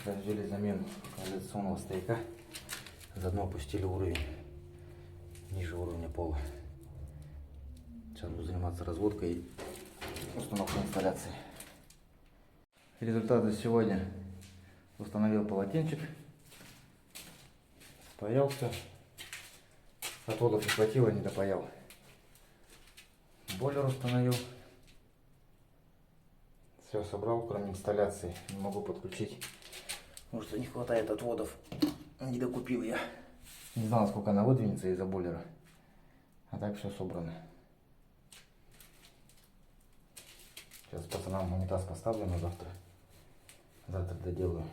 Произвели замену канализационного стояка. Заодно опустили уровень ниже уровня пола. Сейчас буду заниматься разводкой и установкой инсталляции. Результаты сегодня. Установил полотенчик. Спаял все. Отводов не хватило, не допаял. Бойлер установил. Все собрал, кроме инсталляции. Не могу подключить. Потому что не хватает отводов. Не докупил я. Не знал, сколько она выдвинется из-за бойлера. А так все собрано. Сейчас пацанам унитаз поставлю на завтра. Завтра доделаю.